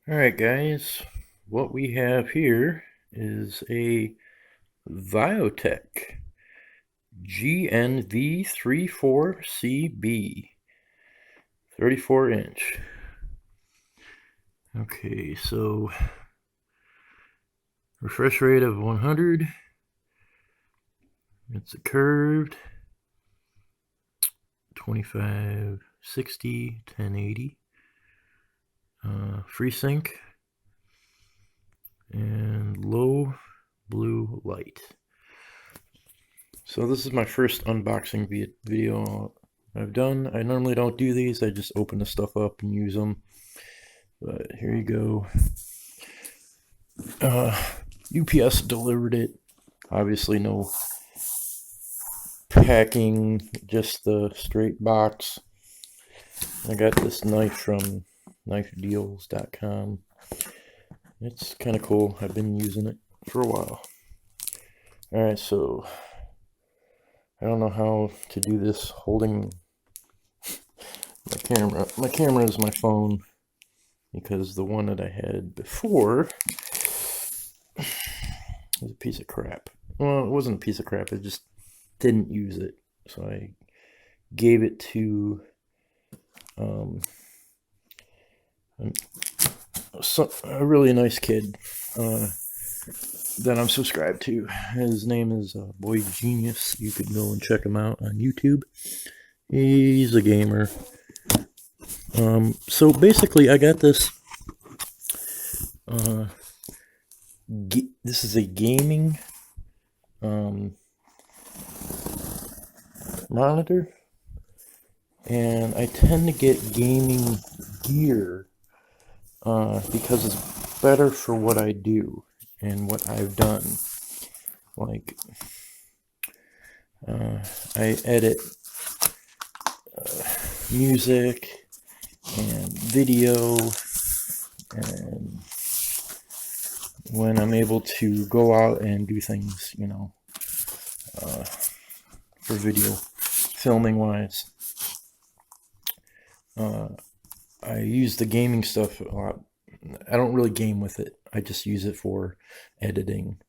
Alright guys, what we have here is a VIOTEK GNV34CB 34 inch. Okay, so refresh rate of 100. It's a curved 25, 60, 1080. FreeSync and low blue light. So this is my first unboxing video I've done. I normally don't do these. I just open the stuff up and use them. But here you go. UPS delivered it. Obviously no packing, just the straight box. I got this knife from knifedeals.com. It's kind of cool. I've been using it for a while. Alright, so I don't know how to do this holding my camera. My camera is my phone because the one that I had before was a piece of crap. Well, it wasn't a piece of crap. I just didn't use it. So I gave it to a really nice kid that I'm subscribed to. His name is Boy Genius. You could go and check him out on YouTube. He's a gamer. So basically, I got this. This is a gaming monitor, and I tend to get gaming gear because it's better for what I do and what I've done. Like, I edit music and video, and when I'm able to go out and do things, you know, for video filming wise, I use the gaming stuff a lot. I don't really game with it. I just use it for editing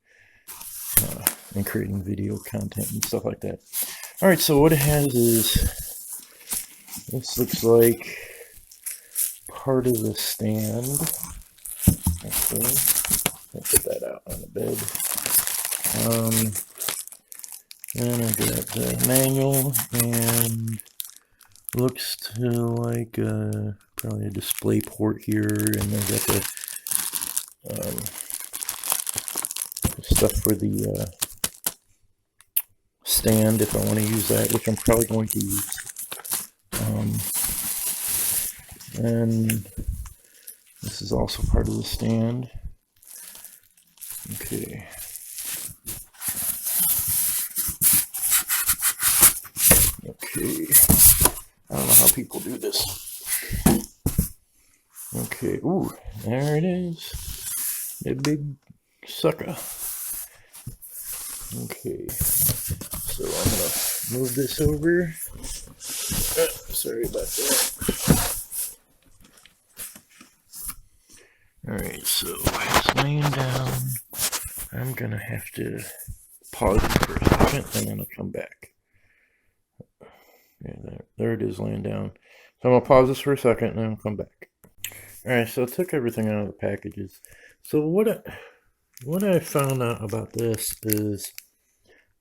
and creating video content and stuff like that. Alright, so what it has is, this looks like part of the stand. Okay, I'll put that out on the bed. Then I got the manual, and looks to like probably a display port here, and I got the stuff for the stand if I want to use that, which I'm probably going to use. And this is also part of the stand. Okay. Okay. I don't know how people do this. Okay. Ooh, there it is. A big sucker. Okay. So I'm gonna move this over. Sorry about that. Alright, so it's laying down. I'm gonna have to pause it for a second and then I'll come back. Yeah, there it is laying down. So I'm gonna pause this for a second and then I'll come back. Alright, so I took everything out of the packages. So what I found out about this is,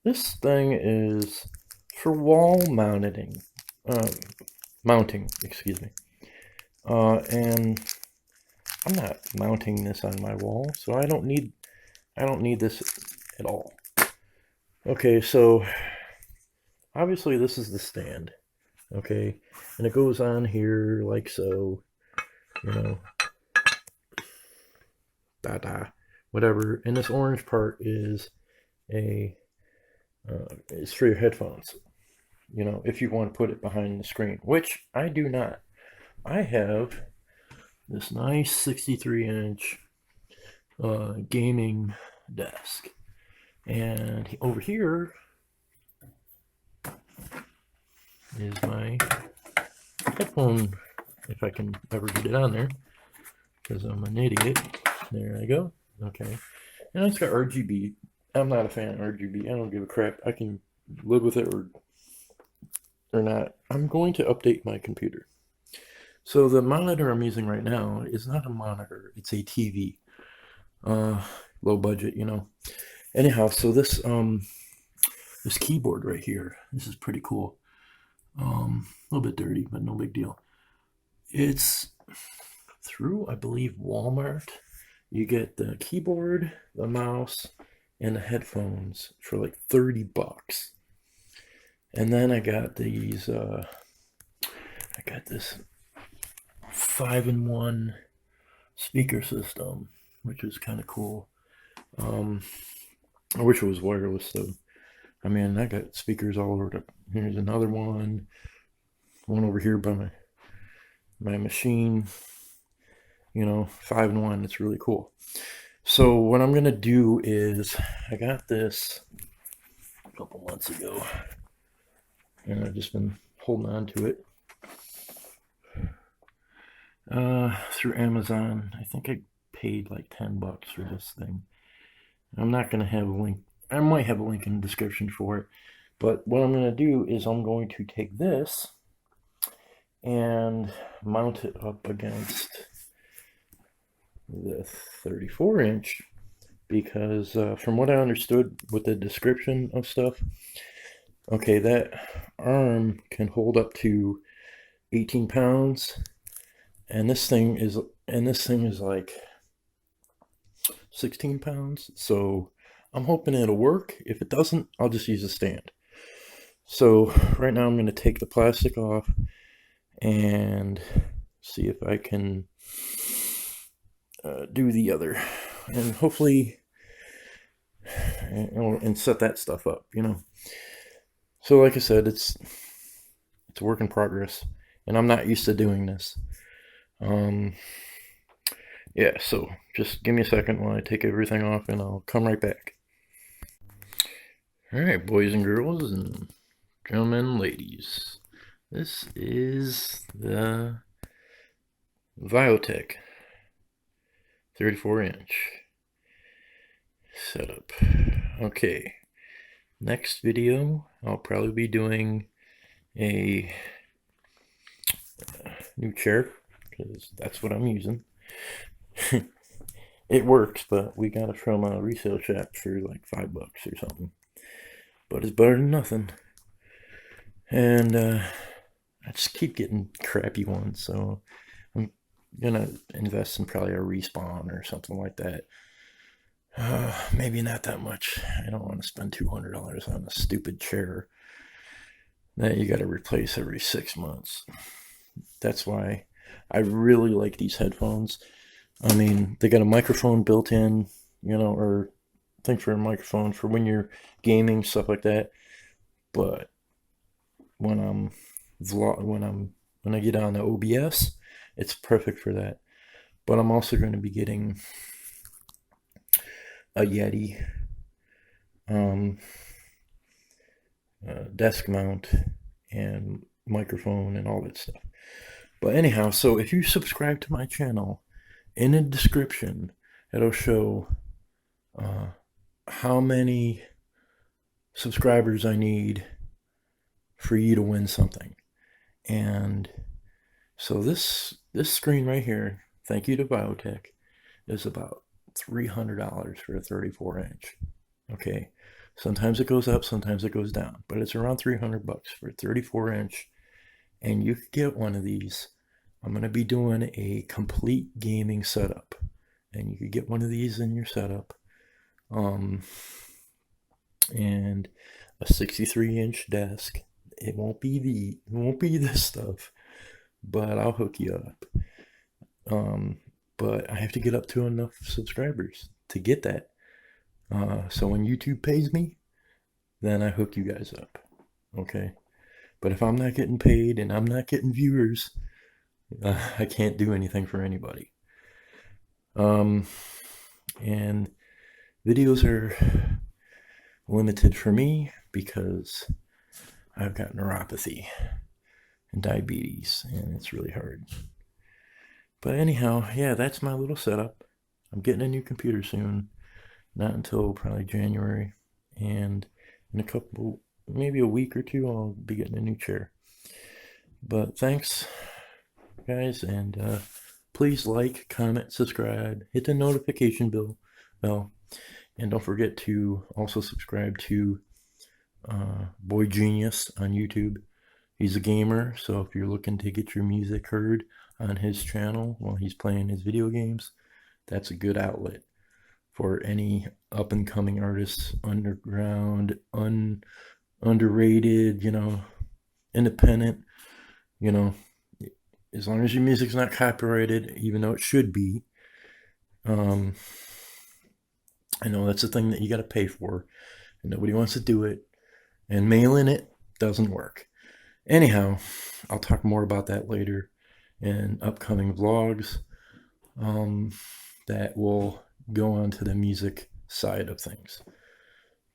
this thing is for wall mounting, excuse me. And I'm not mounting this on my wall, so I don't need this at all. Okay, so obviously this is the stand, okay, and it goes on here like so, you know, whatever. And this orange part is is for your headphones, you know, if you want to put it behind the screen, which I do not. I have this nice 63-inch gaming desk, and over here is my headphone, if I can ever get it on there. because I'm an idiot. There I go. Okay. And it's got RGB. I'm not a fan of RGB. I don't give a crap. I can live with it or not. I'm going to update my computer. So the monitor I'm using right now is not a monitor. It's a TV. Low budget, you know. Anyhow, so this keyboard right here, this is pretty cool. A little bit dirty, but no big deal. It's through, I believe, Walmart. You get the keyboard, the mouse, and the headphones for like 30 bucks. And then I got these, I got this 5-in-1 speaker system, which is kind of cool. I wish it was wireless though. I mean, I got speakers all over. Here's another one over here by my machine. You know, 5-in-1. It's really cool. So what I'm gonna do is, I got this a couple months ago, and I've just been holding on to it through Amazon. I think I paid like 10 bucks for this thing. I'm not gonna have a link. I might have a link in the description for it, but what I'm going to do is I'm going to take this and mount it up against the 34-inch, because from what I understood with the description of stuff, okay, that arm can hold up to 18 pounds, and this thing is like 16 pounds, so I'm hoping it'll work. If it doesn't, I'll just use a stand. So right now I'm going to take the plastic off and see if I can do the other, and hopefully and set that stuff up, you know. So like I said, it's a work in progress, and I'm not used to doing this. Yeah, so just give me a second while I take everything off, and I'll come right back. Alright, boys and girls and gentlemen and ladies, this is the VIOTEK 34-inch setup. Okay, next video I'll probably be doing a new chair, because that's what I'm using. It works, but we got it from a resale shop for like $5 or something. But it's better than nothing. And I just keep getting crappy ones, so I'm gonna invest in probably a Respawn or something like that. Maybe not that much. I don't want to spend $200 on a stupid chair that you got to replace every 6 months. That's why I really like these headphones. I mean, they got a microphone built in, you know, or thing for a microphone for when you're gaming, stuff like that. But when I get on the OBS, it's perfect for that. But I'm also going to be getting a Yeti desk mount and microphone and all that stuff. But anyhow, so if you subscribe to my channel, in the description it'll show how many subscribers I need for you to win something. And so this screen right here, thank you to VIOTEK, is about $300 for a 34-inch. Okay, sometimes it goes up, sometimes it goes down, but it's around 300 bucks for a 34-inch, and you could get one of these. I'm going to be doing a complete gaming setup, and you could get one of these in your setup. And a 63-inch desk. It won't be this stuff, but I'll hook you up. But I have to get up to enough subscribers to get that. So when YouTube pays me, then I hook you guys up. Okay? But if I'm not getting paid and I'm not getting viewers, I can't do anything for anybody. And videos are limited for me because I've got neuropathy and diabetes, and it's really hard. But anyhow, yeah, that's my little setup. I'm getting a new computer soon, not until probably January, and in a couple, maybe a week or two, I'll be getting a new chair. But thanks, guys, and please like, comment, subscribe, hit the notification bell, and don't forget to also subscribe to Boy Genius on YouTube. He's a gamer, so if you're looking to get your music heard on his channel while he's playing his video games, that's a good outlet for any up-and-coming artists, underground, underrated, independent, as long as your music's not copyrighted, even though it should be. I know that's a thing that you got to pay for, and nobody wants to do it, and mailing it doesn't work. Anyhow, I'll talk more about that later in upcoming vlogs that will go on to the music side of things.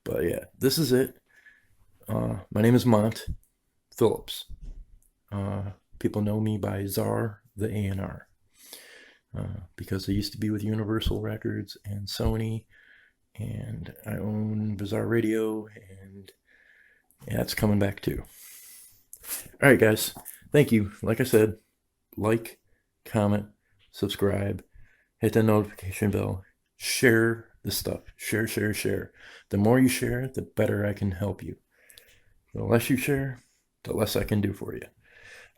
But yeah, this is it. My name is Mont Phillips. People know me by Czar the A&R because I used to be with Universal Records and Sony, and I own Bizarre Radio, and yeah, that's coming back too. All right, guys. Thank you. Like I said, like, comment, subscribe, hit the notification bell, share the stuff. Share. The more you share, the better I can help you. The less you share, the less I can do for you.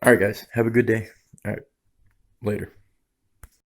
All right, guys. Have a good day. All right. Later.